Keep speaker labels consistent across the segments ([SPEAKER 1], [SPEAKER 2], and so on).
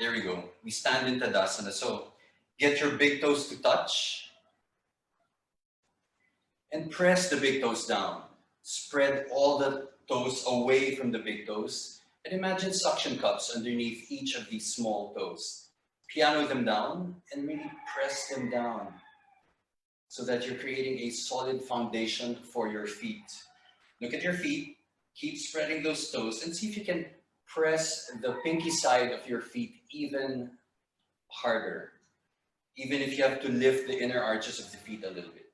[SPEAKER 1] There we go. We stand in Tadasana. So get your big toes to touch and press the big toes down. Spread all the toes away from the big toes and imagine suction cups underneath each of these small toes. Piano them down and really press them down so that you're creating a solid foundation for your feet. Look at your feet, keep spreading those toes and see if you can press the pinky side of your feet even harder, even if you have to lift the inner arches of the feet a little bit.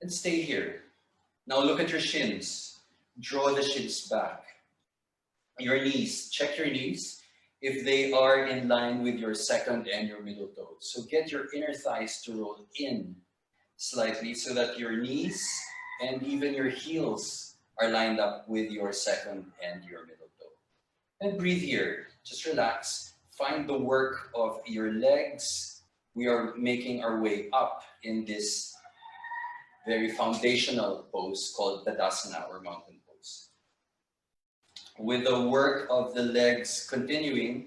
[SPEAKER 1] And stay here. Now look at your shins. Draw the shins back. Your knees, check your knees if they are in line with your second and your middle toes. So get your inner thighs to roll in slightly so that your knees and even your heels are lined up with your second and your middle toe. And breathe here, just relax. Find the work of your legs. We are making our way up in this very foundational pose called Tadasana or mountain pose. With the work of the legs continuing,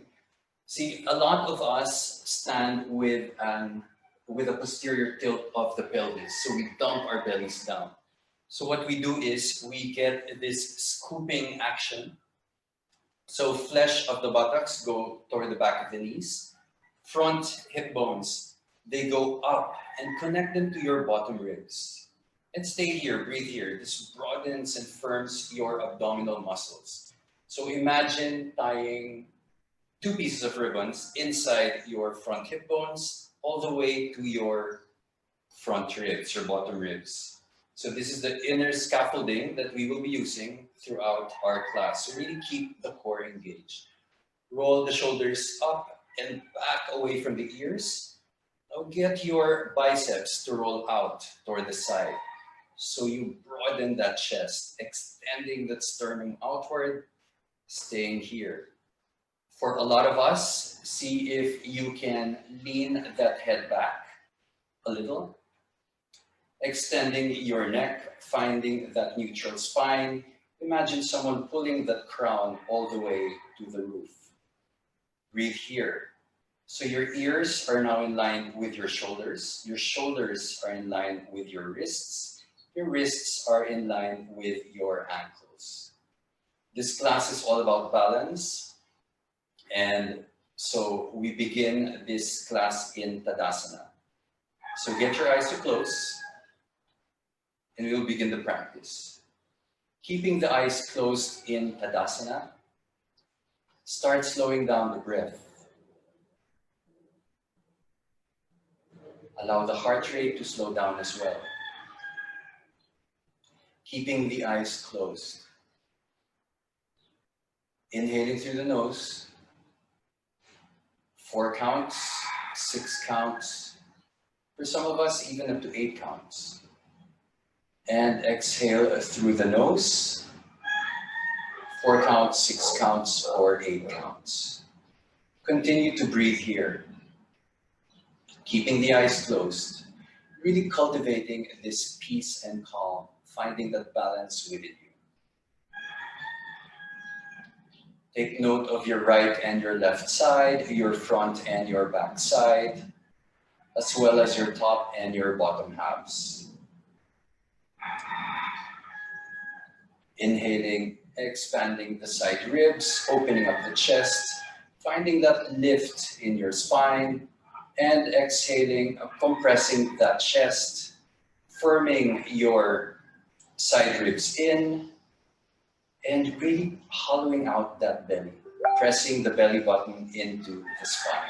[SPEAKER 1] see, a lot of us stand with a posterior tilt of the pelvis, so we dump our bellies down. So what we do is we get this scooping action. So flesh of the buttocks go toward the back of the knees. Front hip bones, they go up and connect them to your bottom ribs. And stay here, breathe here. This broadens and firms your abdominal muscles. So imagine tying two pieces of ribbons inside your front hip bones all the way to your front ribs, your bottom ribs. So this is the inner scaffolding that we will be using throughout our class. So really keep the core engaged. Roll the shoulders up and back away from the ears. Now get your biceps to roll out toward the side. So you broaden that chest, extending that sternum outward, staying here. For a lot of us, see if you can lean that head back a little. Extending your neck, finding that neutral spine. Imagine someone pulling that crown all the way to the roof. Breathe here. So your ears are now in line with your shoulders. Your shoulders are in line with your wrists. Your wrists are in line with your ankles. This class is all about balance. And so we begin this class in Tadasana. So get your eyes to close. And we will begin the practice. Keeping the eyes closed in Tadasana, start slowing down the breath. Allow the heart rate to slow down as well. Keeping the eyes closed. Inhaling through the nose. 4 counts, 6 counts. For some of us, even up to 8 counts. And exhale through the nose. 4 counts, 6 counts, or 8 counts. Continue to breathe here. Keeping the eyes closed. Really cultivating this peace and calm. Finding that balance within you. Take note of your right and your left side, your front and your back side, as well as your top and your bottom halves. Inhaling, expanding the side ribs, opening up the chest, finding that lift in your spine, and exhaling, compressing that chest, firming your side ribs in, and really hollowing out that belly, pressing the belly button into the spine.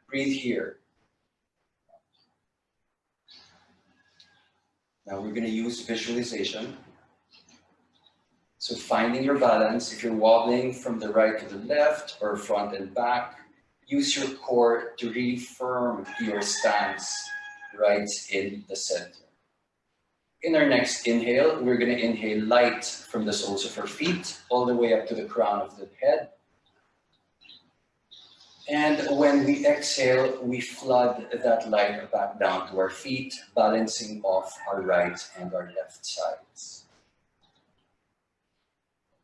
[SPEAKER 1] Breathe here. Now we're going to use visualization. So finding your balance, if you're wobbling from the right to the left or front and back, use your core to really firm your stance right in the center. In our next inhale, we're going to inhale light from the soles of our feet all the way up to the crown of the head. And when we exhale, we flood that light back down to our feet, balancing off our right and our left sides.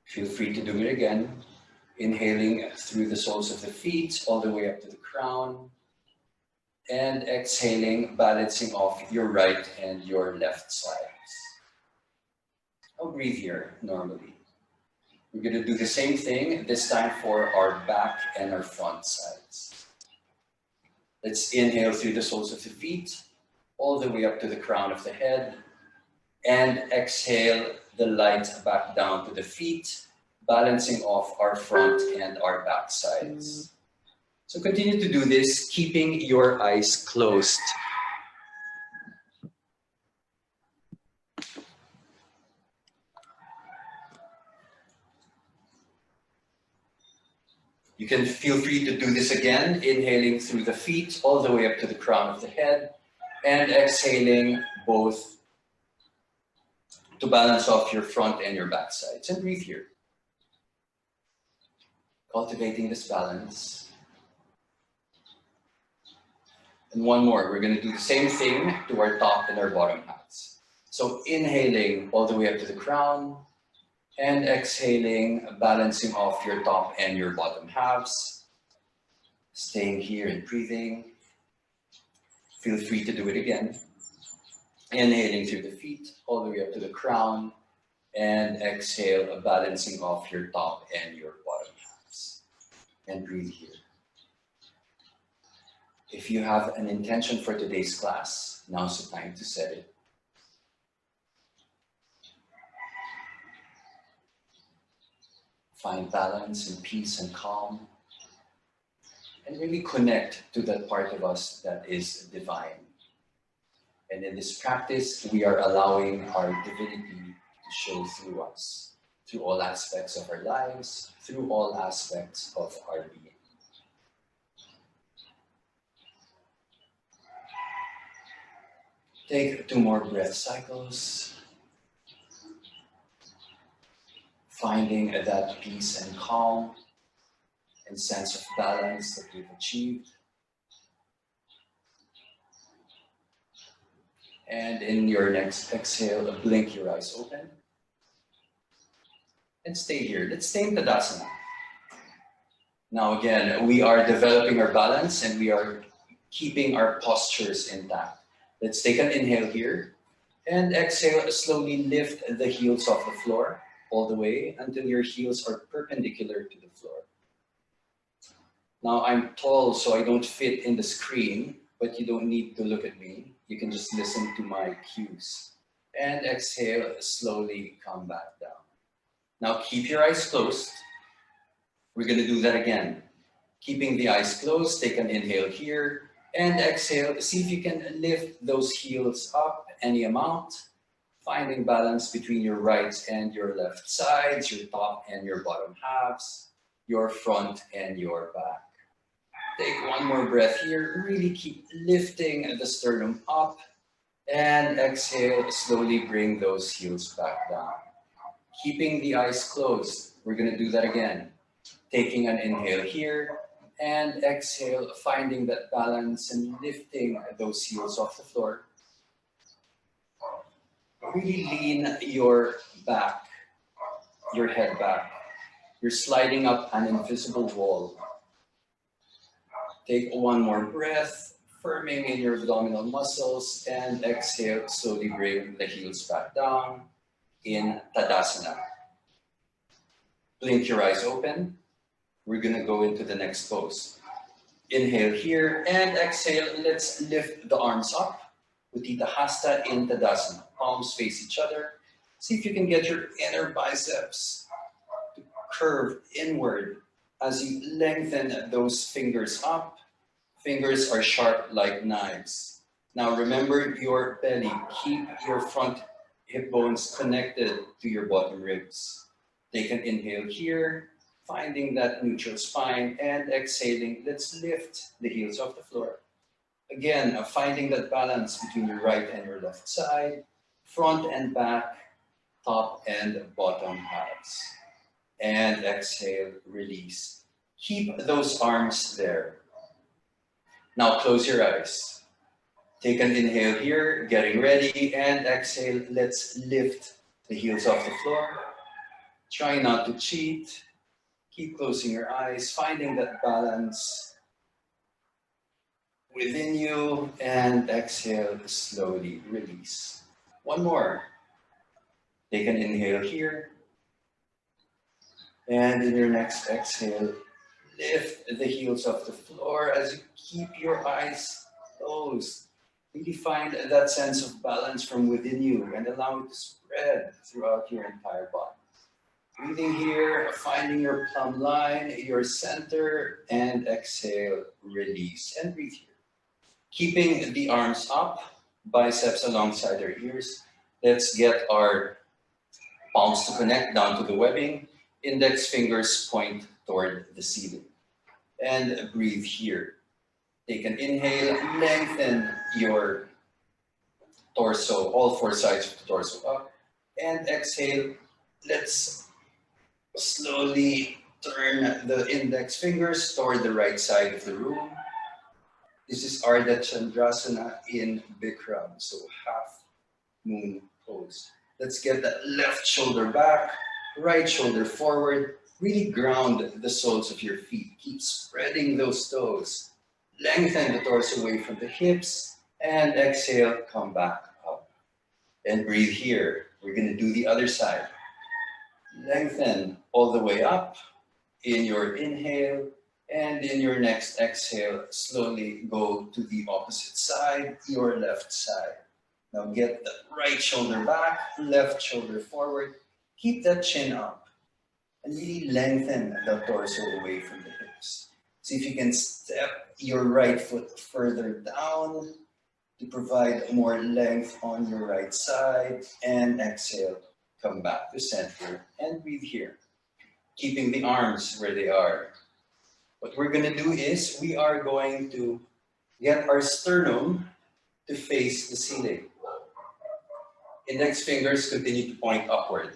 [SPEAKER 1] Feel free to do it again. Inhaling through the soles of the feet, all the way up to the crown. And exhaling, balancing off your right and your left sides. I'll breathe here normally. We're going to do the same thing, this time for our back and our front sides. Let's inhale through the soles of the feet, all the way up to the crown of the head. And exhale the light back down to the feet, balancing off our front and our back sides. So continue to do this, keeping your eyes closed. You can feel free to do this again, inhaling through the feet all the way up to the crown of the head, and exhaling both to balance off your front and your back sides. And breathe here. Cultivating this balance. And one more, we're going to do the same thing to our top and our bottom halves. So inhaling all the way up to the crown, and exhaling, balancing off your top and your bottom halves. Staying here and breathing. Feel free to do it again. Inhaling through the feet, all the way up to the crown, and exhale, balancing off your top and your bottom halves. And breathe here. If you have an intention for today's class, now's the time to set it. Find balance and peace and calm, and really connect to that part of us that is divine. And in this practice, we are allowing our divinity to show through us, through all aspects of our lives, through all aspects of our being. Take 2 more breath cycles. Finding that peace and calm and sense of balance that we've achieved. And in your next exhale, blink your eyes open. And stay here. Let's stay in Tadasana. Now again, we are developing our balance and we are keeping our postures intact. Let's take an inhale here. And exhale, slowly lift the heels off the floor all the way until your heels are perpendicular to the floor. Now I'm tall, so I don't fit in the screen, but you don't need to look at me. You can just listen to my cues. And exhale, slowly come back down. Now keep your eyes closed. We're going to do that again. Keeping the eyes closed, take an inhale here. And exhale, see if you can lift those heels up any amount. Finding balance between your right and your left sides, your top and your bottom halves, your front and your back. Take one more breath here. Really keep lifting the sternum up. And exhale, slowly bring those heels back down. Keeping the eyes closed. We're going to do that again. Taking an inhale here. And exhale, finding that balance and lifting those heels off the floor. Really lean your back, your head back. You're sliding up an invisible wall. Take one more breath, firming in your abdominal muscles, and exhale, slowly bring the heels back down in Tadasana. Blink your eyes open. We're gonna go into the next pose. Inhale here, and exhale, let's lift the arms up. Utthita Hasta in Tadasana. Palms face each other. See if you can get your inner biceps to curve inward as you lengthen those fingers up. Fingers are sharp like knives. Now remember your belly. Keep your front hip bones connected to your bottom ribs. Take an inhale here, finding that neutral spine, and exhaling, let's lift the heels off the floor. Again, finding that balance between your right and your left side, front and back, top and bottom halves. And exhale, release. Keep those arms there. Now close your eyes. Take an inhale here, getting ready, and exhale, let's lift the heels off the floor. Try not to cheat. Keep closing your eyes, finding that balance within you, and exhale, slowly release. One more. Take an inhale here, and in your next exhale, lift the heels off the floor as you keep your eyes closed. Really find that sense of balance from within you and allow it to spread throughout your entire body. Breathing here, finding your plumb line, your center, and exhale, release, and breathe here. Keeping the arms up, biceps alongside our ears. Let's get our palms to connect down to the webbing. Index fingers point toward the ceiling. And breathe here. Take an inhale, lengthen your torso, all four sides of the torso up. And exhale, let's slowly turn the index fingers toward the right side of the room. This is Ardha Chandrasana in Bikram, so half moon pose. Let's get that left shoulder back, right shoulder forward. Really ground the soles of your feet. Keep spreading those toes. Lengthen the torso away from the hips, and exhale, come back up. And breathe here. We're gonna do the other side. Lengthen all the way up in your inhale, and in your next exhale, slowly go to the opposite side, your left side. Now get the right shoulder back, left shoulder forward. Keep that chin up and really lengthen the torso away from the hips. See if you can step your right foot further down to provide more length on your right side, and exhale, come back to center and breathe here. Keeping the arms where they are. What we're gonna do is we are going to get our sternum to face the ceiling. Index fingers continue to point upward.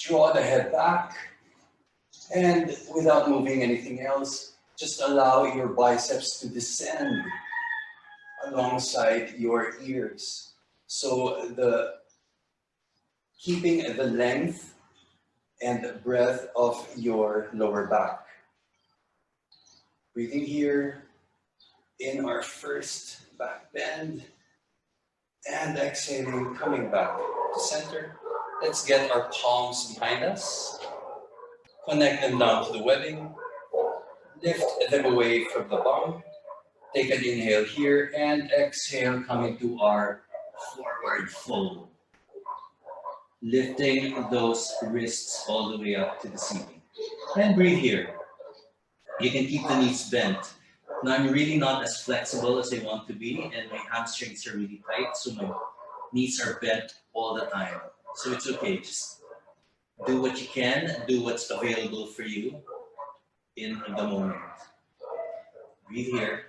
[SPEAKER 1] Draw the head back, and without moving anything else, just allow your biceps to descend alongside your ears. So keeping the length and the breadth of your lower back. Breathing here in our first back bend, and exhaling, coming back to center. Let's get our palms behind us. Connect them down to the webbing. Lift them away from the bum. Take an inhale here, and exhale, coming to our forward fold. Lifting those wrists all the way up to the ceiling. And breathe here. You can keep the knees bent. Now I'm really not as flexible as I want to be, and my hamstrings are really tight, so my knees are bent all the time. So it's okay, just do what you can, do what's available for you in the moment. Breathe here.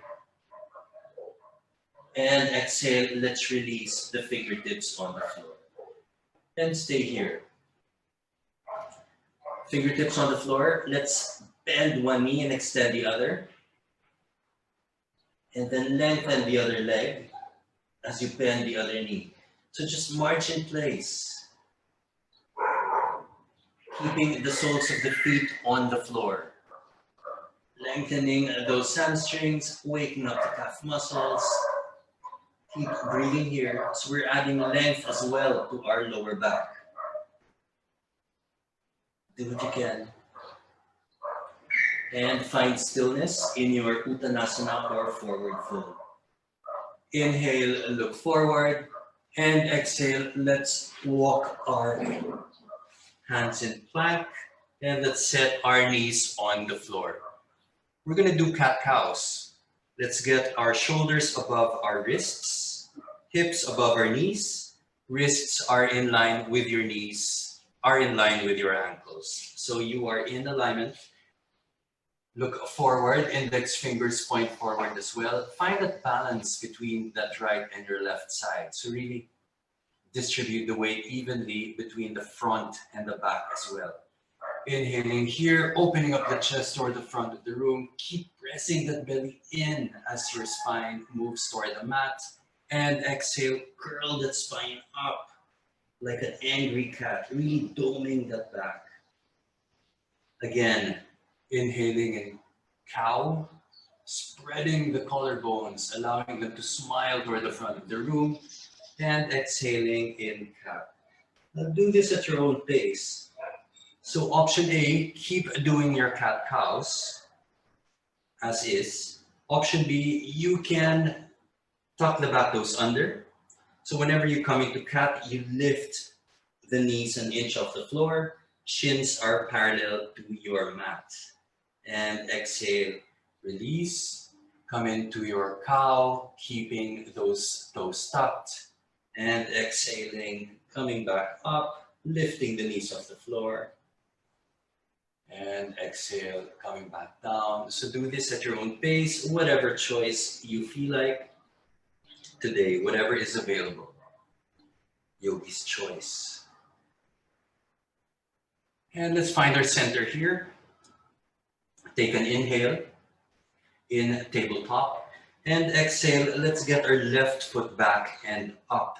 [SPEAKER 1] And exhale, let's release the fingertips on the floor. And stay here. Fingertips on the floor, let's bend one knee and extend the other. And then lengthen the other leg as you bend the other knee. So just march in place. Keeping the soles of the feet on the floor. Lengthening those hamstrings, waking up the calf muscles. Keep breathing here. So we're adding length as well to our lower back. Do what you can. And find stillness in your Uttanasana or forward fold. Inhale, look forward. And exhale, let's walk our hands in plank. And let's set our knees on the floor. We're gonna do cat-cows. Let's get our shoulders above our wrists, hips above our knees, wrists are in line with your knees, are in line with your ankles. So you are in alignment. Look forward, index fingers point forward as well. Find that balance between that right and your left side. So really distribute the weight evenly between the front and the back as well. Inhaling here, opening up the chest toward the front of the room. Keep pressing that belly in as your spine moves toward the mat. And exhale, curl that spine up like an angry cat, really doming that back. Again, Inhaling in cow, spreading the collarbones, allowing them to smile toward the front of the room, and exhaling in cat. Now do this at your own pace. So option A, keep doing your cat-cows as is. Option B, you can tuck the back toes under. So whenever you come into cat, you lift the knees an inch off the floor. Shins are parallel to your mat. And exhale, release. Come into your cow, keeping those toes tucked. And exhaling, coming back up, lifting the knees off the floor. And exhale, coming back down. So do this at your own pace, whatever choice you feel like today, whatever is available. Yogi's choice. And let's find our center here. Take an inhale in tabletop. And exhale, let's get our left foot back and up.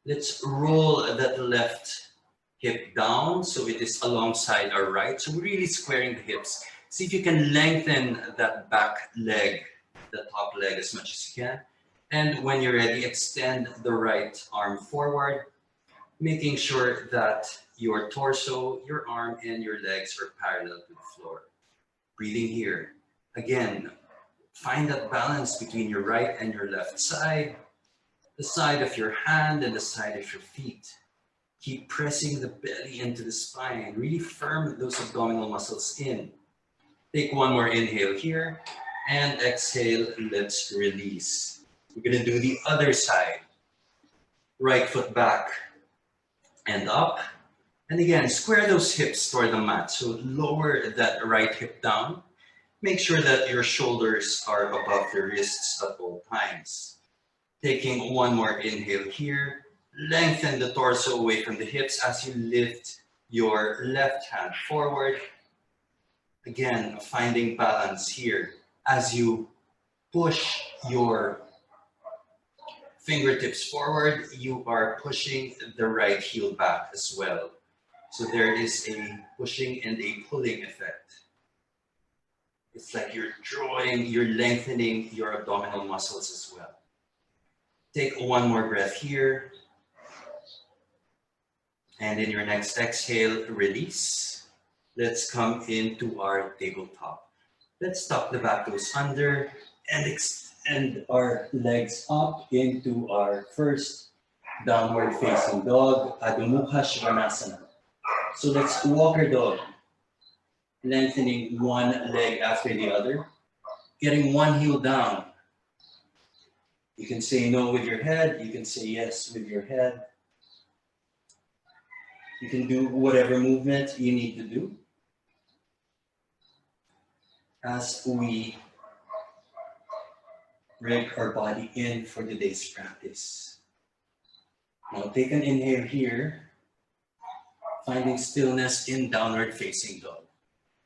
[SPEAKER 1] Let's roll that left hip down so it is alongside our right. So we're really squaring the hips. See if you can lengthen that back leg, the top leg as much as you can. And when you're ready, extend the right arm forward, making sure that your torso, your arm, and your legs are parallel to the floor. Breathing here. Again, find that balance between your right and your left side, the side of your hand and the side of your feet. Keep pressing the belly into the spine. Really firm those abdominal muscles in. Take one more inhale here and exhale, let's release. We're gonna do the other side. Right foot back and up. And again, square those hips toward the mat. So lower that right hip down. Make sure that your shoulders are above the wrists at all times. Taking one more inhale here. Lengthen the torso away from the hips as you lift your left hand forward. Again, finding balance here. As you push your fingertips forward, you are pushing the right heel back as well. So there is a pushing and a pulling effect. It's like you're lengthening your abdominal muscles as well. Take one more breath here. And in your next exhale, release. Let's come into our tabletop. Let's tuck the back toes under and extend our legs up into our first downward facing dog, Ardha Suryanamaskar V. So let's walker dog, lengthening one leg after the other, getting one heel down. You can say no with your head, you can say yes with your head. You can do whatever movement you need to do as we bring our body in for today's practice. Now take an inhale here, finding stillness in downward facing dog.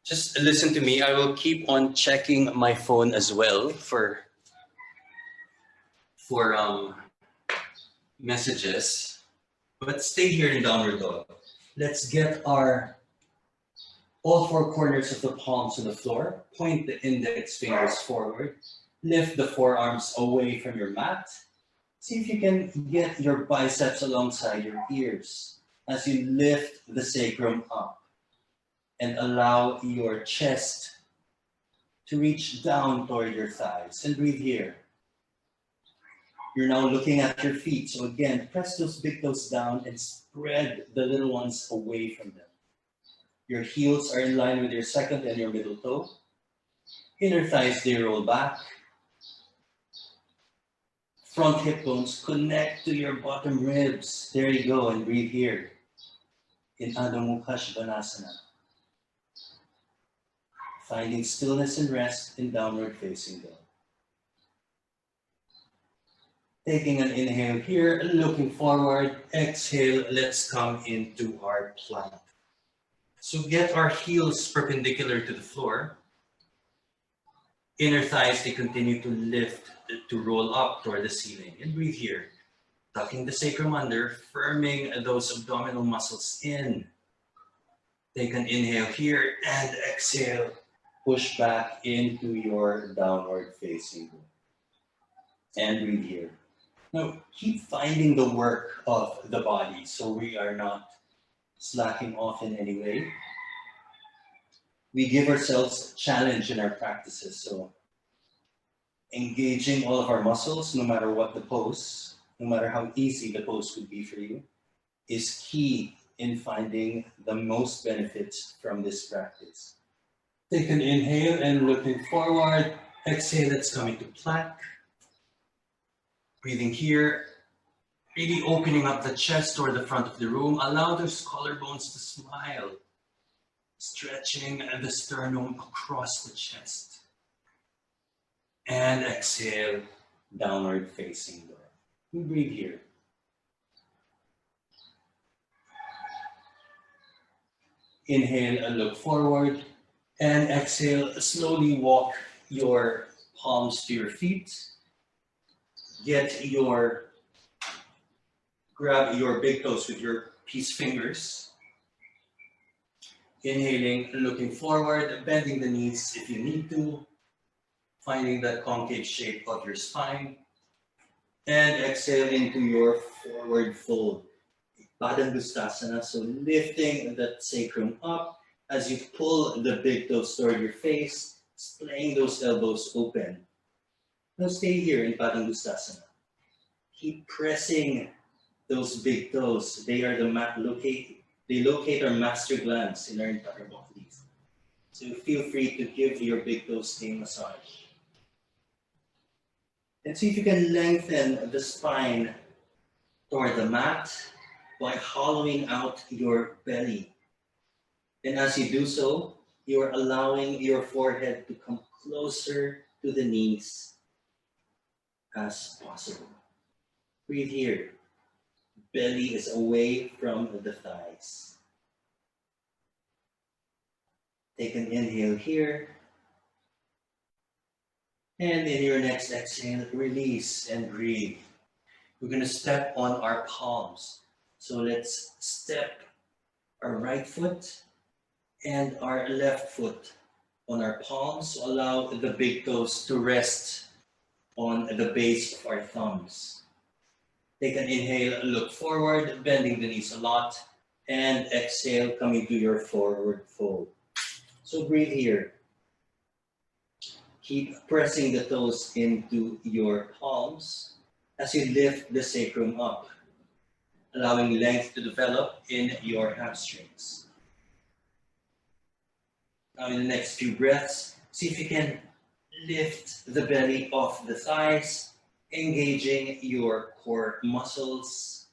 [SPEAKER 1] Just listen to me. I will keep on checking my phone as well for messages, but stay here in downward dog. Let's get all four corners of the palms to the floor. Point the index fingers forward. Lift the forearms away from your mat. See if you can get your biceps alongside your ears as you lift the sacrum up and allow your chest to reach down toward your thighs. And breathe here. You're now looking at your feet. So again, press those big toes down and spread the little ones away from them. Your heels are in line with your second and your middle toe. Inner thighs, they roll back. Front hip bones connect to your bottom ribs. There you go, and breathe here in Ardha Suryanamaskar V. Finding stillness and rest in downward facing dog. Taking an inhale here, looking forward. Exhale, let's come into our plank. So get our heels perpendicular to the floor. Inner thighs, they continue to lift, to roll up toward the ceiling. And breathe here. Tucking the sacrum under, firming those abdominal muscles in. Take an inhale here and exhale. Push back into your downward facing dog. And breathe here. Now, keep finding the work of the body so we are not slacking off in any way. We give ourselves a challenge in our practices, so engaging all of our muscles, no matter what the pose, no matter how easy the pose could be for you, is key in finding the most benefits from this practice. Take an inhale and looking forward. Exhale, let's come into plank. Breathing here, really opening up the chest toward the front of the room. Allow those collarbones to smile, stretching the sternum across the chest. And exhale, downward facing dog. We breathe here. Inhale and look forward. And exhale, slowly walk your palms to your feet. Grab your big toes with your peace fingers. Inhaling, looking forward, bending the knees if you need to. Finding that concave shape of your spine. And exhale into your forward fold. Tadasana, so lifting that sacrum up as you pull the big toes toward your face, splaying those elbows open. Now stay here in Tadasana. Keep pressing those big toes. They are they locate our master glands in our entire body. So feel free to give your big toes a massage. And see if you can lengthen the spine toward the mat by hollowing out your belly. And as you do so, you're allowing your forehead to come closer to the knees as possible. Breathe here. Belly is away from the thighs. Take an inhale here. And in your next exhale, release and breathe. We're going to step on our palms. So let's step our right foot and our left foot on our palms. So allow the big toes to rest on the base of our thumbs. Take an inhale, look forward, bending the knees a lot, and exhale, coming to your forward fold. So breathe here. Keep pressing the toes into your palms as you lift the sacrum up, allowing length to develop in your hamstrings. Now in the next few breaths, see if you can lift the belly off the thighs, engaging your core muscles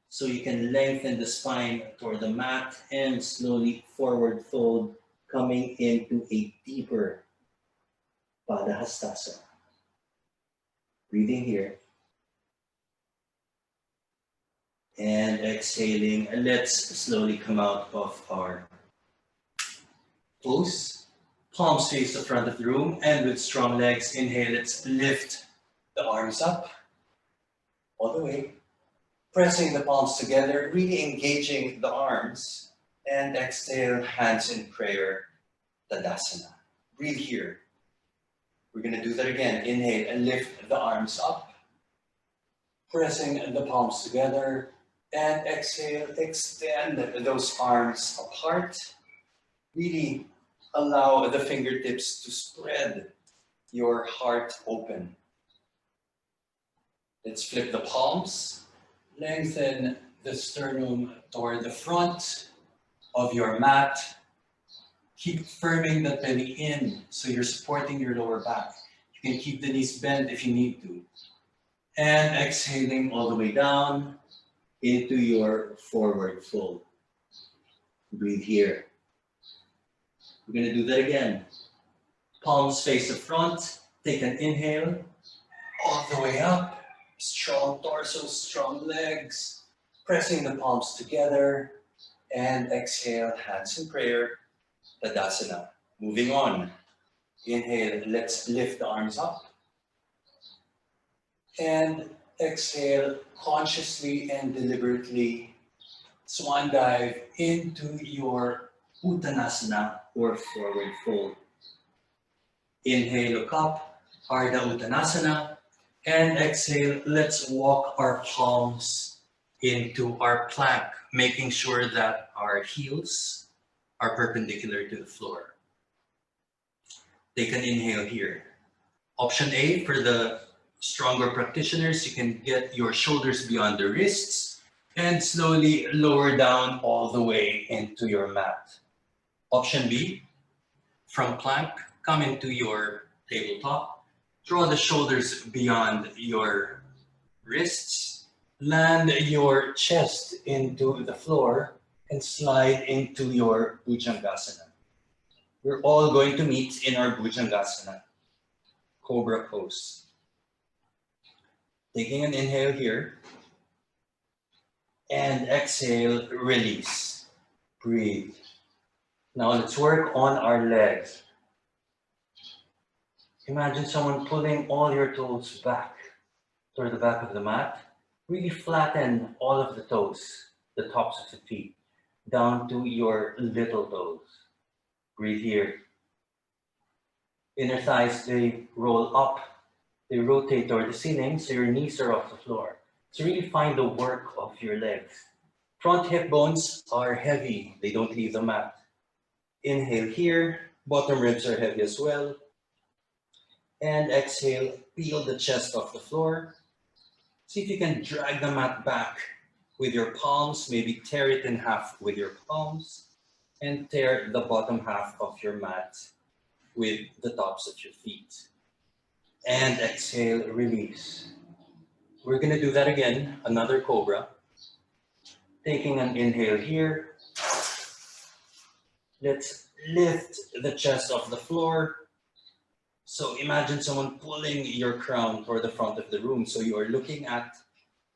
[SPEAKER 1] so you can lengthen the spine toward the mat and slowly forward fold, coming into a deeper Padahastasana. Breathing here. And exhaling, and let's slowly come out of our pose. Palms face the front of the room, and with strong legs, inhale, let's lift the arms up all the way. Pressing the palms together, really engaging the arms. And exhale, hands in prayer, Tadasana. Breathe here. We're going to do that again. Inhale and lift the arms up. Pressing the palms together. And exhale, extend those arms apart. Really allow the fingertips to spread your heart open. Let's flip the palms. Lengthen the sternum toward the front of your mat. Keep firming the belly in so you're supporting your lower back. You can keep the knees bent if you need to. And exhaling all the way down into your forward fold. Breathe here. We're going to do that again. Palms face the front. Take an inhale. All the way up. Strong torso, strong legs. Pressing the palms together. And exhale, hands in prayer. Tadasana. Moving on. Inhale, let's lift the arms up. And exhale, consciously and deliberately swan dive into your Uttanasana or forward fold. Inhale, look up, Ardha Uttanasana, and exhale, let's walk our palms into our plank, making sure that our heels are perpendicular to the floor. Take an inhale here. Option A, for the stronger practitioners, you can get your shoulders beyond the wrists and slowly lower down all the way into your mat. Option B, from plank, come into your tabletop. Draw the shoulders beyond your wrists. Land your chest into the floor and slide into your Bhujangasana. We're all going to meet in our Bhujangasana, Cobra pose. Taking an inhale here. And exhale, release. Breathe. Now let's work on our legs. Imagine someone pulling all your toes back toward the back of the mat. Really flatten all of the toes, the tops of the feet, down to your little toes. Breathe here. Inner thighs, they roll up. They rotate toward the ceiling, so your knees are off the floor. So really find the work of your legs. Front hip bones are heavy. They don't leave the mat. Inhale here. Bottom ribs are heavy as well. And exhale, peel the chest off the floor. See if you can drag the mat back with your palms, maybe tear it in half with your palms, and tear the bottom half of your mat with the tops of your feet. And exhale, release. We're gonna do that again, another cobra. Taking an inhale here. Let's lift the chest off the floor. So imagine someone pulling your crown toward the front of the room. So you are looking at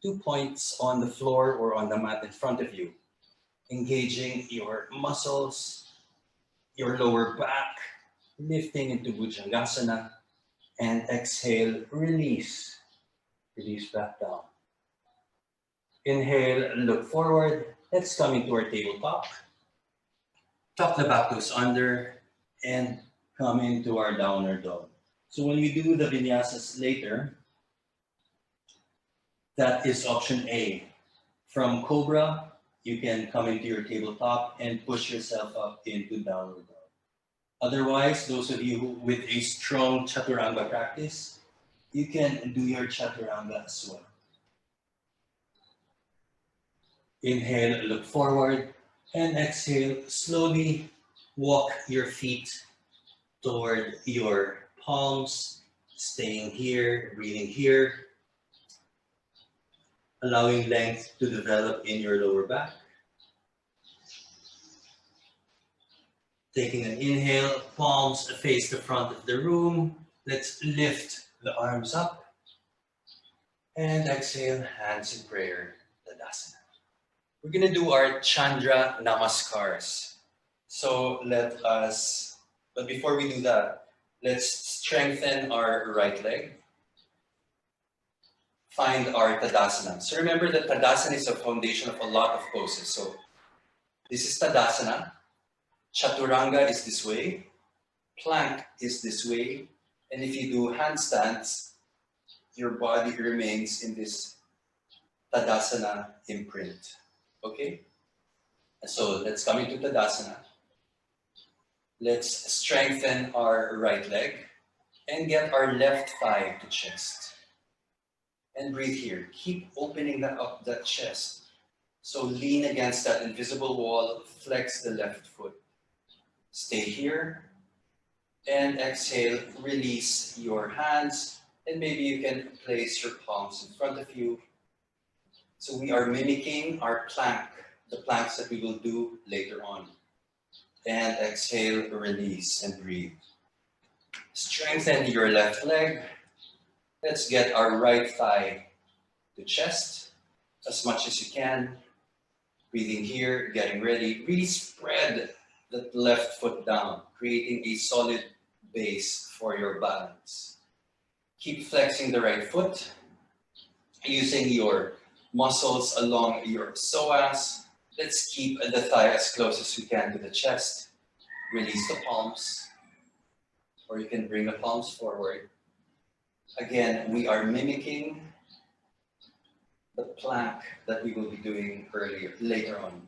[SPEAKER 1] 2 points on the floor or on the mat in front of you, engaging your muscles, your lower back, lifting into Bhujangasana, and exhale, release. Release back down. Inhale, look forward. Let's come into our tabletop. Tuck the back toes under and come into our downward dog. So when we do the vinyasas later, that is option A. From Cobra, you can come into your tabletop and push yourself up into downward dog. Otherwise, those of you who with a strong Chaturanga practice, you can do your Chaturanga as well. Inhale, look forward, and exhale, slowly walk your feet toward your palms, staying here, breathing here, allowing length to develop in your lower back. Taking an inhale, palms face the front of the room. Let's lift the arms up. And exhale, hands in prayer, Tadasana. We're gonna do our Chandra Namaskars. So but before we do that, let's strengthen our right leg. Find our Tadasana. So remember that Tadasana is the foundation of a lot of poses. So this is Tadasana. Chaturanga is this way. Plank is this way. And if you do handstands, your body remains in this Tadasana imprint. Okay? So let's come into Tadasana. Let's strengthen our right leg and get our left thigh to chest. And breathe here. Keep opening up that chest. So lean against that invisible wall, flex the left foot. Stay here. And exhale, release your hands. And maybe you can place your palms in front of you. So we are mimicking our plank, the planks that we will do later on. And exhale, release, and breathe. Strengthen your left leg. Let's get our right thigh to chest as much as you can. Breathing here, getting ready. Really spread the left foot down, creating a solid base for your balance. Keep flexing the right foot, using your muscles along your psoas. Let's keep the thigh as close as we can to the chest. Release the palms, or you can bring the palms forward. Again, we are mimicking the plank that we will be doing later on.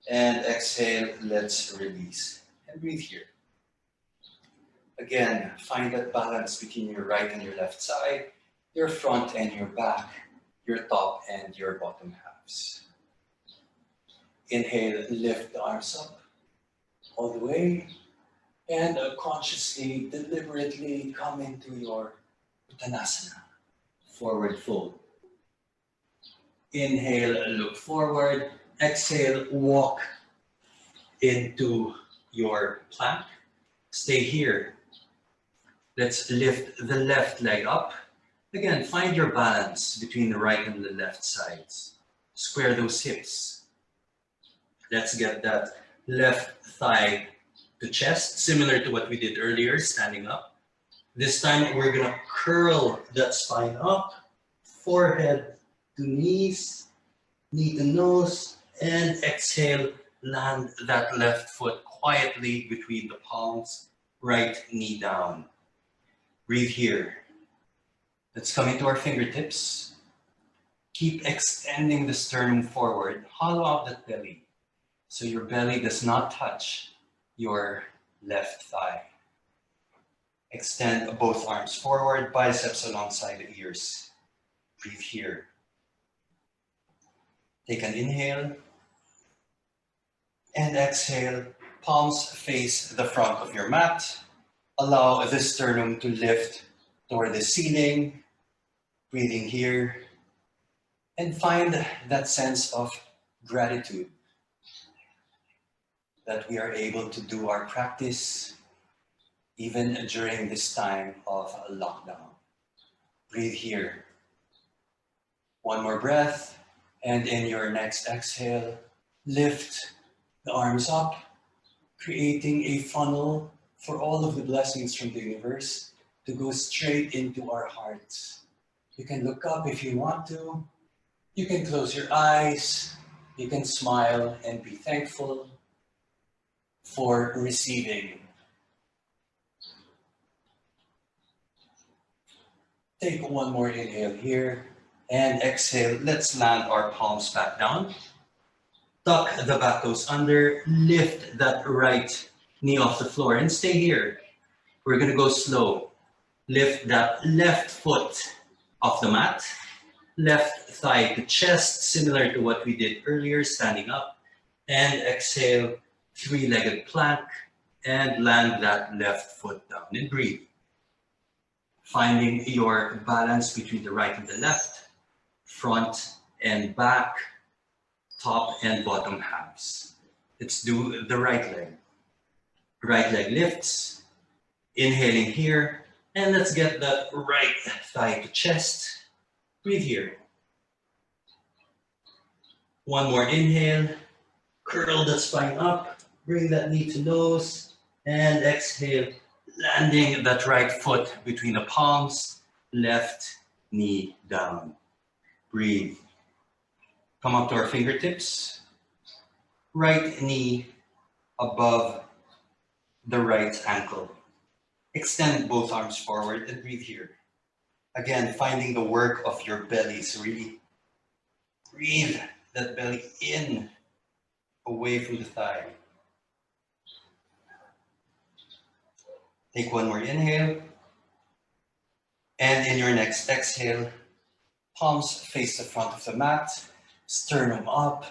[SPEAKER 1] And exhale, let's release. And breathe here. Again, find that balance between your right and your left side, your front and your back, your top and your bottom halves. Inhale, lift the arms up all the way, and consciously, deliberately come into your Tadasana, forward fold. Inhale, look forward. Exhale, walk into your plank. Stay here. Let's lift the left leg up. Again, find your balance between the right and the left sides. Square those hips. Let's get that left thigh to chest, similar to what we did earlier, standing up. This time, we're gonna curl that spine up, forehead to knees, knee to nose, and exhale, land that left foot quietly between the palms, right knee down. Breathe here. Let's come into our fingertips. Keep extending the sternum forward, hollow out that belly, so your belly does not touch your left thigh. Extend both arms forward, biceps alongside the ears. Breathe here. Take an inhale and exhale. Palms face the front of your mat. Allow the sternum to lift toward the ceiling. Breathing here. And find that sense of gratitude that we are able to do our practice even during this time of lockdown. Breathe here. One more breath, and in your next exhale, lift the arms up, creating a funnel for all of the blessings from the universe to go straight into our hearts. You can look up if you want to. You can close your eyes. You can smile and be thankful for receiving. Take one more inhale here and exhale. Let's land our palms back down. Tuck the back toes under. Lift that right knee off the floor and stay here. We're gonna go slow. Lift that left foot off the mat. Left thigh to chest, similar to what we did earlier, standing up. And exhale, three-legged plank, and land that left foot down and breathe. Finding your balance between the right and the left, front and back, top and bottom halves. Let's do the right leg. Right leg lifts, inhaling here, and let's get that right thigh to chest. Breathe here. One more inhale, curl the spine up, bring that knee to nose, and exhale, landing that right foot between the palms, left knee down. Breathe. Come up to our fingertips. Right knee above the right ankle. Extend both arms forward and breathe here. Again, finding the work of your belly. So really breathe that belly in, away from the thigh. Take one more inhale. And in your next exhale, palms face the front of the mat, sternum up.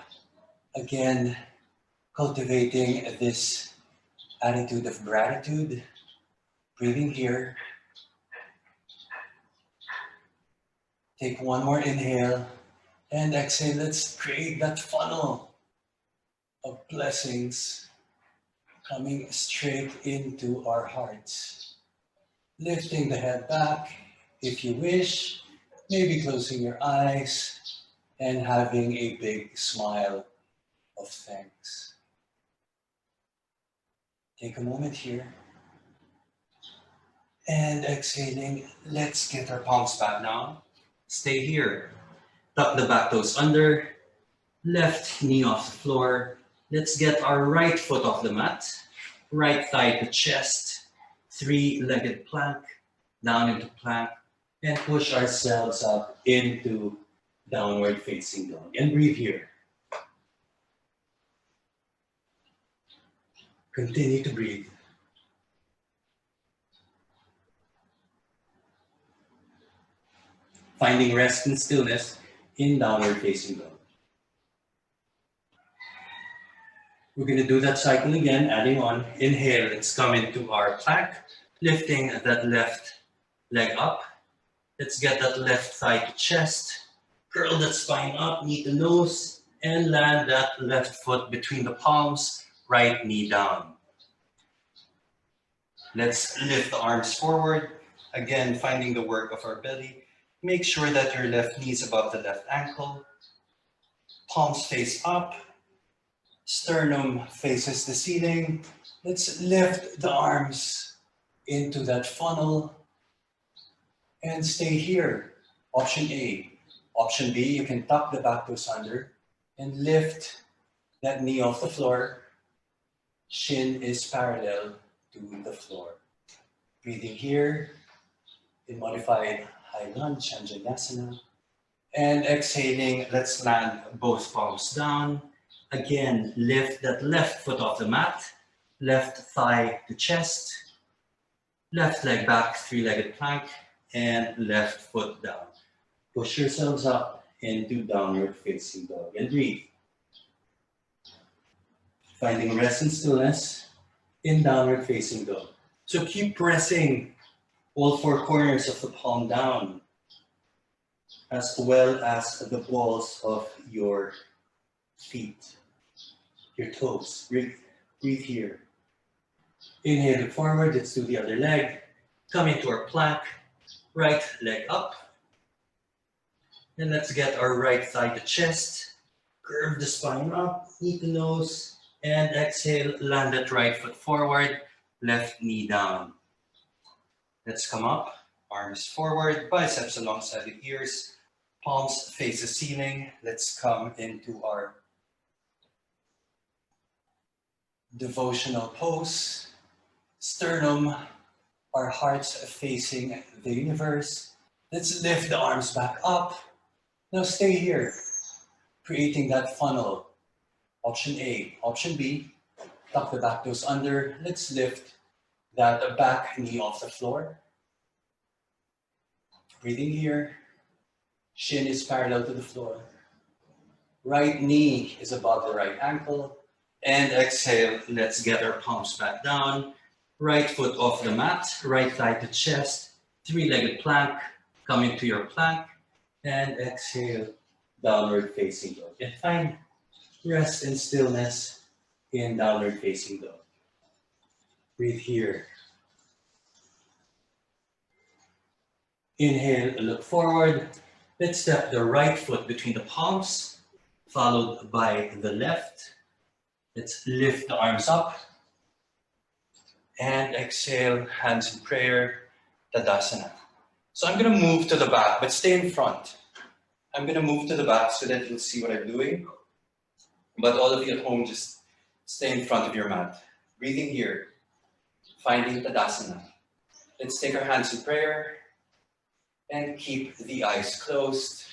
[SPEAKER 1] Again, cultivating this attitude of gratitude. Breathing here. Take one more inhale and exhale. Let's create that funnel of blessings coming straight into our hearts. Lifting the head back if you wish, maybe closing your eyes and having a big smile of thanks. Take a moment here. And exhaling, let's get our palms back down. Stay here. Tuck the back toes under. Left knee off the floor. Let's get our right foot off the mat. Right thigh to chest. Three-legged plank. Down into plank. And push ourselves up into downward facing dog. And breathe here. Continue to breathe. Finding rest and stillness in downward facing dog. We're going to do that cycle again, adding on. Inhale, let's come into our plank, lifting that left leg up. Let's get that left thigh to chest, curl that spine up, knee to nose, and land that left foot between the palms, right knee down. Let's lift the arms forward, again finding the work of our belly. Make sure that your left knee is above the left ankle, palms face up, sternum faces the ceiling. Let's lift the arms into that funnel and stay here. Option A. Option B, you can tuck the back toes under and lift that knee off the floor. Shin is parallel to the floor. Breathing here in modified high lunge, Chandrasana. And exhaling, let's land both palms down. Again, lift that left foot off the mat, left thigh to chest, left leg back, three-legged plank, and left foot down. Push yourselves up into downward facing dog and breathe. Finding rest and stillness in downward facing dog. So keep pressing all four corners of the palm down, as well as the balls of your feet, your toes. Breathe here. Inhale, look forward. Let's do the other leg. Come into our plank. Right leg up. And let's get our right thigh to chest. Curve the spine up, knee to nose. And exhale, land that right foot forward, left knee down. Let's come up, arms forward, biceps alongside the ears. Palms face the ceiling. Let's come into our devotional pose. Sternum, our hearts facing the universe. Let's lift the arms back up. Now stay here, creating that funnel. Option A. Option B, tuck the back toes under. Let's lift that back knee off the floor. Breathing here. Shin is parallel to the floor. Right knee is above the right ankle. And exhale, let's get our palms back down. Right foot off the mat, right thigh to chest, three-legged plank. Come into your plank. And exhale, downward facing dog. And find rest and stillness in downward facing dog. Breathe here. Inhale, look forward. Let's step the right foot between the palms, followed by the left. Let's lift the arms up. And exhale, hands in prayer, Tadasana. So I'm going to move to the back, but stay in front. I'm going to move to the back so that you'll see what I'm doing. But all of you at home, just stay in front of your mat. Breathing here, finding Tadasana. Let's take our hands in prayer and keep the eyes closed.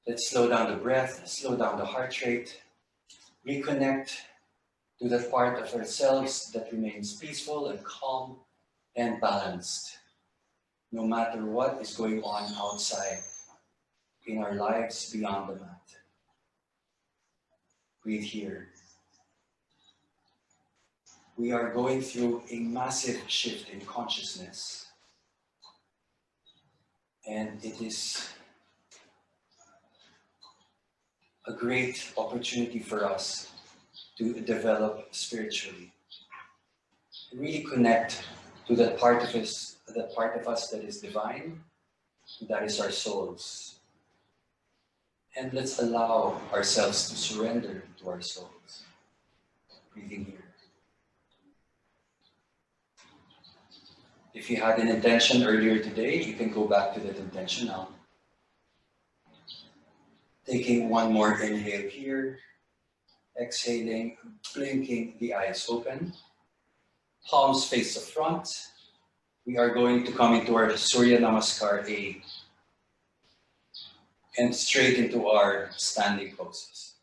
[SPEAKER 1] Let's slow down the breath, slow down the heart rate. Reconnect to that part of ourselves that remains peaceful and calm and balanced, no matter what is going on outside in our lives beyond the mat. Breathe here. We are going through a massive shift in consciousness. And it is a great opportunity for us to develop spiritually. Really connect to that part of us that is divine, that is our souls. And let's allow ourselves to surrender to our souls. Breathing here. If you had an intention earlier today, you can go back to that intention now. Taking one more inhale here. Exhaling, blinking the eyes open. Palms face the front. We are going to come into our Surya Namaskar A and straight into our standing poses.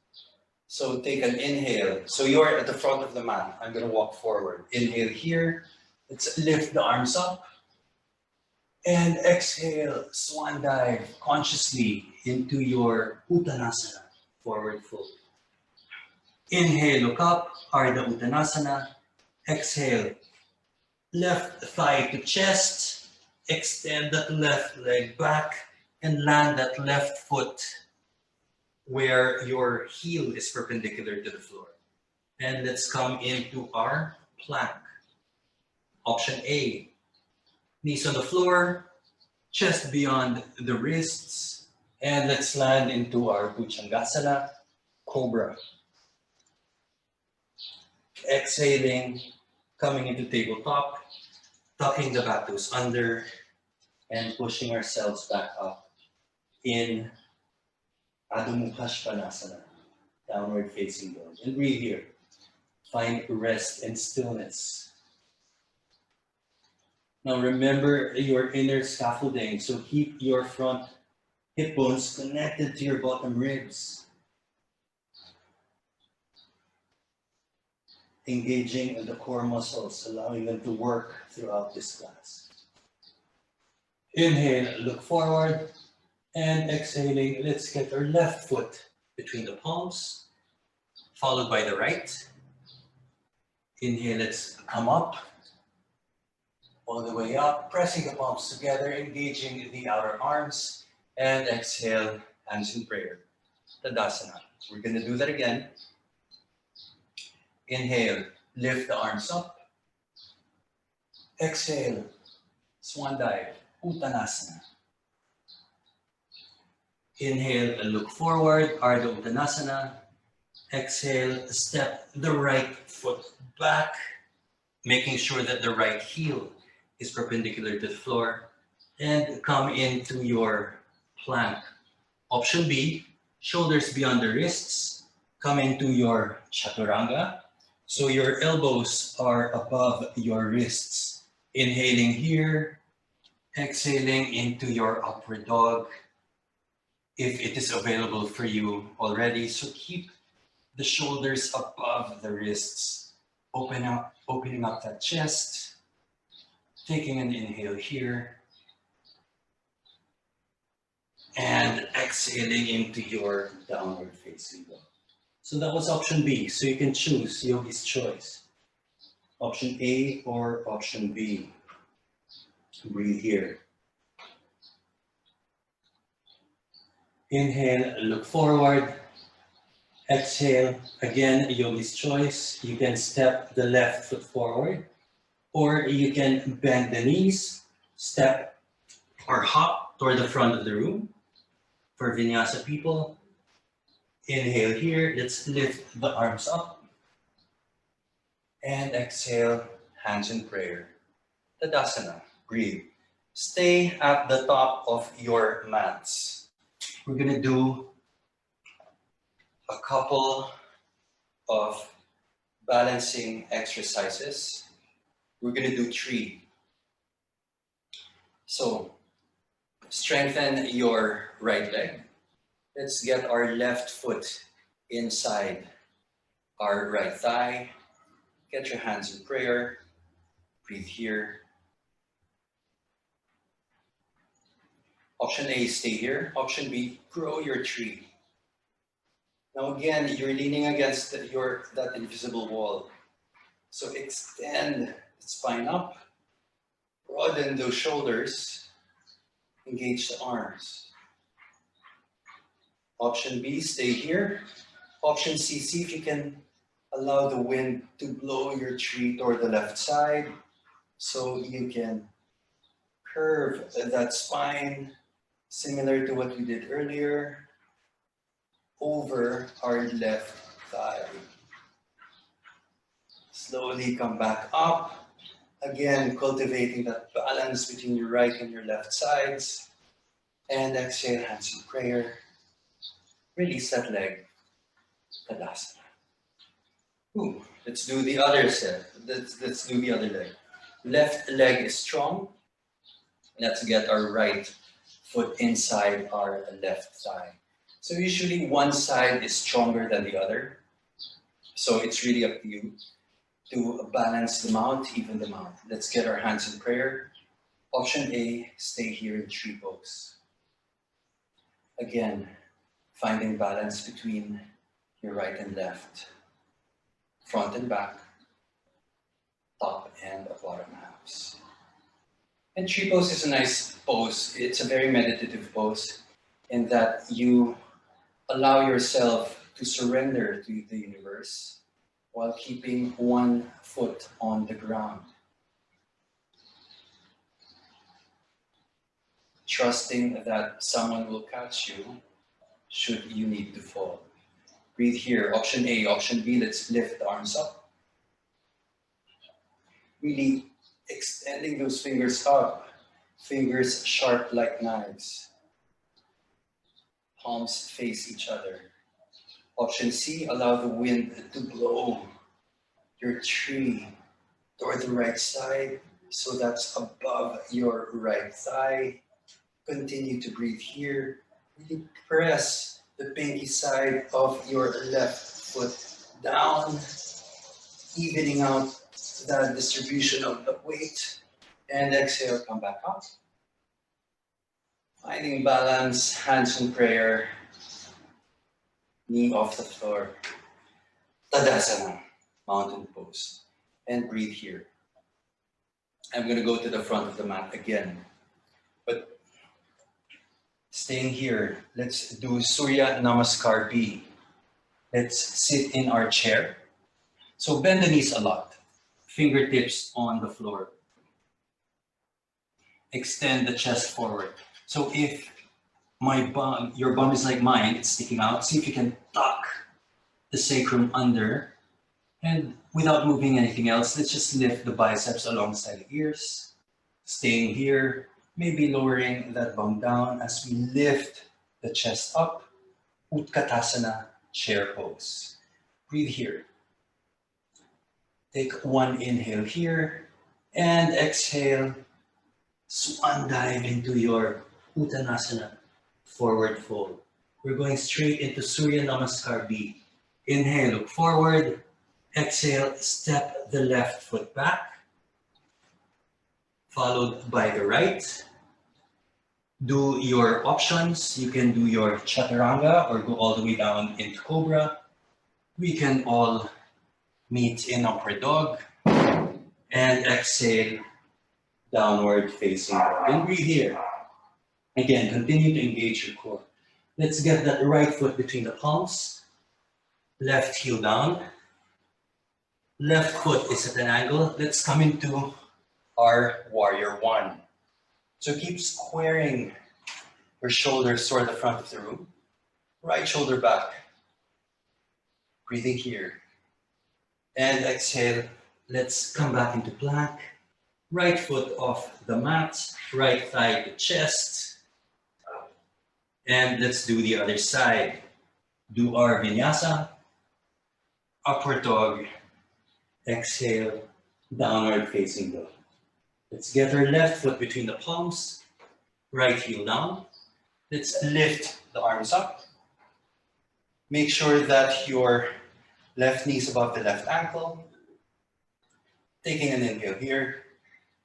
[SPEAKER 1] So take an inhale. So you're at the front of the mat. I'm going to walk forward. Inhale here. Let's lift the arms up. And exhale, swan dive consciously into your Uttanasana, forward fold. Inhale, look up, Ardha Uttanasana. Exhale, left thigh to chest. Extend that left leg back and land that left foot where your heel is perpendicular to the floor. And let's come into our plank. Option A, knees on the floor, chest beyond the wrists, and let's land into our Bhujangasana, Cobra. Exhaling, coming into tabletop, tucking the back toes under, and pushing ourselves back up in Adho Mukha Svanasana, downward facing dog. And breathe here. Find rest and stillness. Now remember your inner scaffolding, so keep your front hip bones connected to your bottom ribs. Engaging the core muscles, allowing them to work throughout this class. Inhale, look forward, and exhaling, let's get our left foot between the palms, followed by the right. Inhale, let's come up, all the way up, pressing the palms together, engaging the outer arms, and exhale, hands in prayer, Tadasana. We're going to do that again. Inhale, lift the arms up. Exhale, swan dive, Uttanasana. Inhale and look forward, Ardha Uttanasana. Exhale, step the right foot back, making sure that the right heel is perpendicular to the floor, and come into your plank. Option B, shoulders beyond the wrists, come into your Chaturanga. So your elbows are above your wrists. Inhaling here, exhaling into your upward dog, if it is available for you already. So keep the shoulders above the wrists. Opening up that chest. Taking an inhale here. And exhaling into your downward facing dog. So that was option B. So you can choose yogi's choice. Option A or option B. Breathe here. Inhale, look forward. Exhale, again, yogi's choice. You can step the left foot forward, or you can bend the knees, step or hop toward the front of the room. For vinyasa people, inhale here, let's lift the arms up. And exhale, hands in prayer. Tadasana, breathe. Stay at the top of your mats. We're gonna do a couple of balancing exercises. We're gonna do 3. So, strengthen your right leg. Let's get our left foot inside our right thigh. Get your hands in prayer. Breathe here. Option A, stay here. Option B, grow your tree. Now again, you're leaning against that invisible wall. So extend the spine up, broaden those shoulders, engage the arms. Option B, stay here. Option C, see if you can allow the wind to blow your tree toward the left side so you can curve that spine, similar to what we did earlier, over our left thigh. Slowly come back up. Again, cultivating that balance between your right and your left sides. And exhale, hands in prayer. Release that leg. Tadasana. Ooh, let's do the other set. Let's do the other leg. Left leg is strong. Let's get our right foot inside our left thigh. So usually one side is stronger than the other. So it's really up to you to balance them out, even them out. Let's get our hands in prayer. Option A, stay here in tree pose. Again, finding balance between your right and left, front and back, top and bottom halves. And tree pose is a nice pose. It's a very meditative pose in that you allow yourself to surrender to the universe while keeping one foot on the ground. Trusting that someone will catch you should you need to fall. Breathe here. Option A. Option B, let's lift the arms up. Really extending those fingers up. Fingers sharp like knives. Palms face each other. Option C, allow the wind to blow your tree toward the right side, so that's above your right thigh. Continue to breathe here. Really press the pinky side of your left foot down, evening out the distribution of the weight. And exhale, come back up. Finding balance, hands in prayer, knee off the floor. Tadasana, mountain pose. And breathe here. I'm going to go to the front of the mat again. But staying here, let's do Surya Namaskar B. Let's sit in our chair. So bend the knees a lot. Fingertips on the floor. Extend the chest forward. So if your bum is like mine, it's sticking out, see if you can tuck the sacrum under. And without moving anything else, let's just lift the biceps alongside the ears. Staying here, maybe lowering that bum down as we lift the chest up. Utkatasana, chair pose. Breathe here. Take one inhale here and exhale. Swan dive into your Uttanasana, forward fold. We're going straight into Surya Namaskar B. Inhale, look forward. Exhale, step the left foot back, followed by the right. Do your options. You can do your Chaturanga or go all the way down into Cobra. We can all meet in Upward Dog. And exhale, downward facing dog. And breathe here. Again, continue to engage your core. Let's get that right foot between the palms. Left heel down. Left foot is at an angle. Let's come into our warrior one. So keep squaring your shoulders toward the front of the room. Right shoulder back. Breathing here. And exhale. Let's come back into plank. Right foot off the mat. Right thigh to chest. And let's do the other side. Do our vinyasa. Upward dog. Exhale. Downward facing dog. Let's get our left foot between the palms. Right heel down. Let's lift the arms up. Make sure that your left knee is above the left ankle. Taking an inhale here.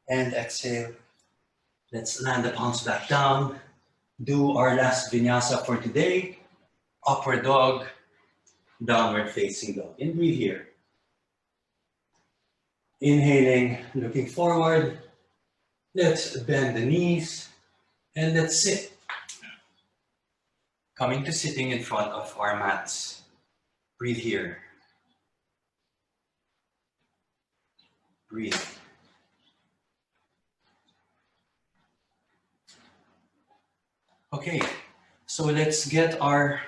[SPEAKER 1] And exhale. Let's land the palms back down. Do our last vinyasa for today. Upward dog, downward facing dog. And breathe here. Inhaling, looking forward. Let's bend the knees and let's sit. Coming to sitting in front of our mats. Breathe here. Breathe. Okay, so let's hug our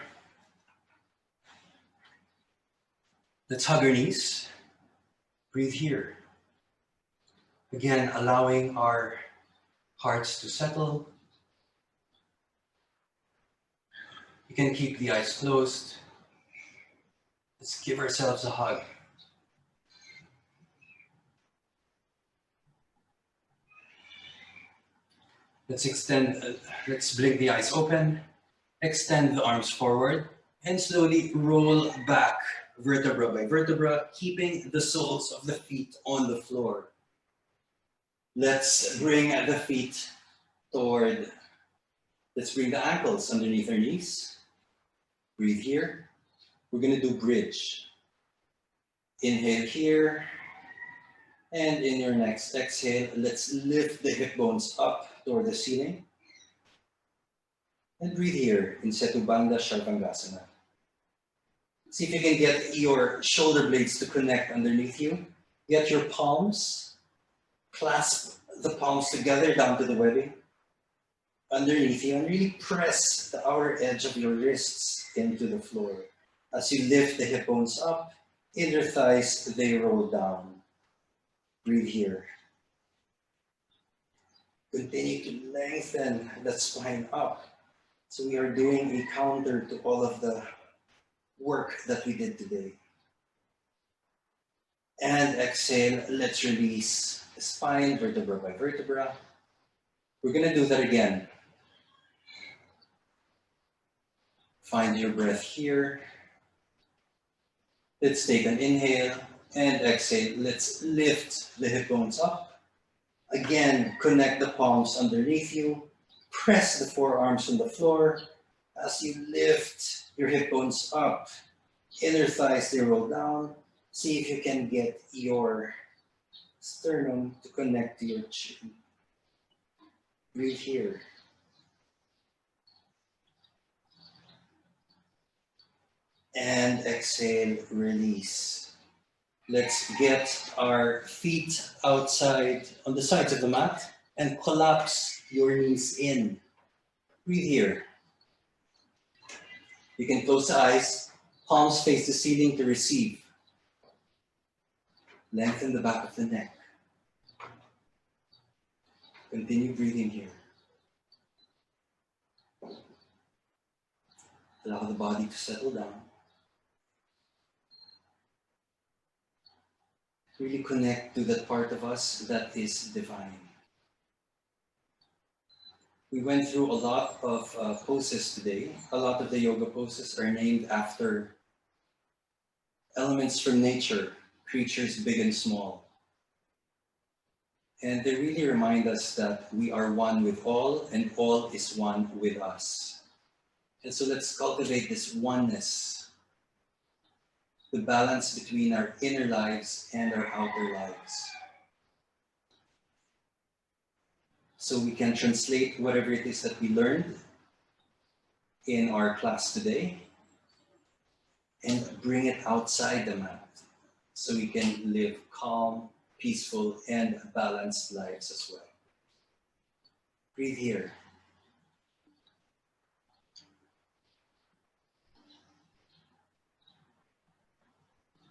[SPEAKER 1] knees. Breathe here. Again, allowing our hearts to settle. You can keep the eyes closed. Let's give ourselves a hug. Let's blink the eyes open, extend the arms forward, and slowly roll back vertebra by vertebra, keeping the soles of the feet on the floor. Let's bring the feet toward, let's bring the ankles underneath our knees. Breathe here. We're gonna do bridge. Inhale here, and in your next exhale, let's lift the hip bones up toward the ceiling. And breathe here in Setubandha Shalvangasana. See if you can get your shoulder blades to connect underneath you. Get your palms, clasp the palms together down to the webbing underneath you, and really press the outer edge of your wrists into the floor. As you lift the hip bones up, inner thighs, they roll down. Breathe here. Continue to lengthen the spine up. So we are doing a counter to all of the work that we did today. And exhale, let's release the spine, vertebra by vertebra. We're gonna do that again. Find your breath here. Let's take an inhale and exhale. Let's lift the hip bones up. Again, connect the palms underneath you. Press the forearms on the floor. As you lift your hip bones up, inner thighs, they roll down. See if you can get your sternum to connect to your chin. Breathe here. And exhale, release. Let's get our feet outside on the sides of the mat and collapse your knees in. Breathe here. You can close the eyes, palms face the ceiling to receive. Lengthen the back of the neck. Continue breathing here. Allow the body to settle down. Really connect to that part of us that is divine. We went through a lot of poses today. A lot of the yoga poses are named after elements from nature, creatures big and small. And they really remind us that we are one with all and all is one with us. And so let's cultivate this oneness, the balance between our inner lives and our outer lives. So we can translate whatever it is that we learned in our class today and bring it outside the mat so we can live calm, peaceful, and balanced lives as well. Breathe here.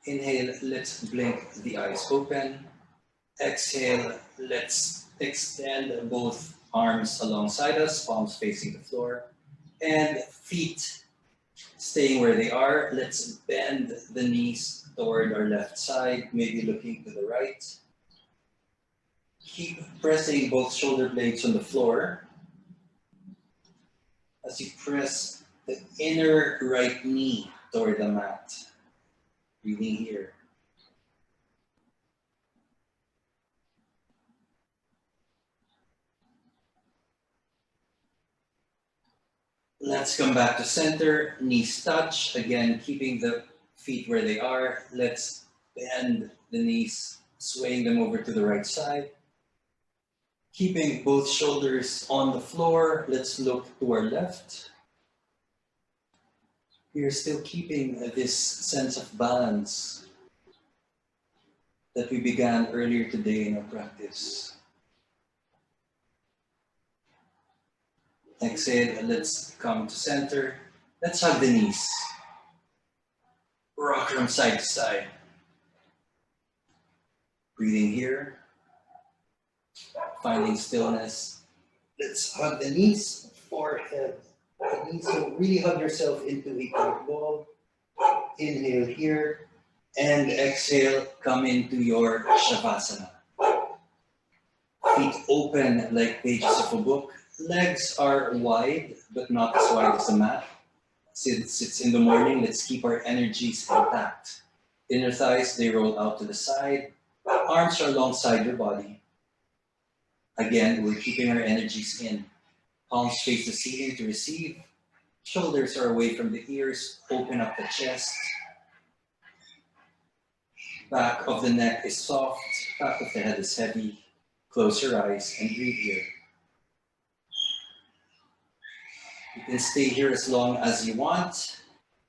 [SPEAKER 1] Inhale, let's blink the eyes open. Exhale, let's extend both arms alongside us, palms facing the floor, and feet staying where they are. Let's bend the knees toward our left side, maybe looking to the right. Keep pressing both shoulder blades on the floor. As you press the inner right knee toward the mat. Breathing here. Let's come back to center, knees touch. Again, keeping the feet where they are. Let's bend the knees, swaying them over to the right side. Keeping both shoulders on the floor, let's look to our left. We are still keeping this sense of balance that we began earlier today in our practice. Exhale, let's come to center. Let's hug the knees. Rock from side to side. Breathing here. Finding stillness. Let's hug the knees, forehead So really hug yourself into a tight ball. Inhale here, and exhale, come into your Shavasana. Feet open like pages of a book. Legs are wide, but not as wide as the mat. Since it's in the morning, let's keep our energies intact. Inner thighs, they roll out to the side. Arms are alongside your body. Again, we're keeping our energies in. Palms face the ceiling to receive. Shoulders are away from the ears. Open up the chest. Back of the neck is soft. Back of the head is heavy. Close your eyes and breathe here. You can stay here as long as you want.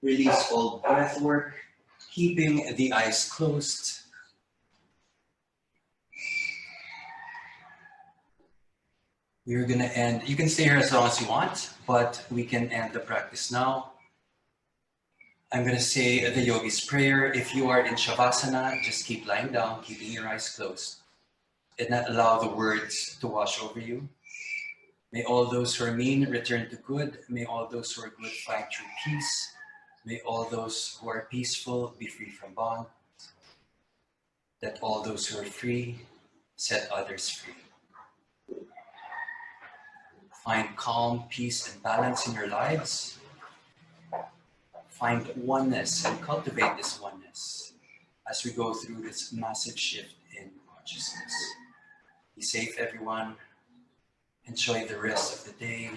[SPEAKER 1] Release all breath work, keeping the eyes closed. We're gonna end, you can stay here as long as you want, but we can end the practice now. I'm gonna say the yogi's prayer. If you are in Shavasana, just keep lying down, keeping your eyes closed, and not allow the words to wash over you. May all those who are mean return to good. May all those who are good find true peace. May all those who are peaceful be free from bond. Let all those who are free set others free. Find calm, peace, and balance in your lives. Find oneness and cultivate this oneness as we go through this massive shift in consciousness. Be safe, everyone. Enjoy the rest of the day.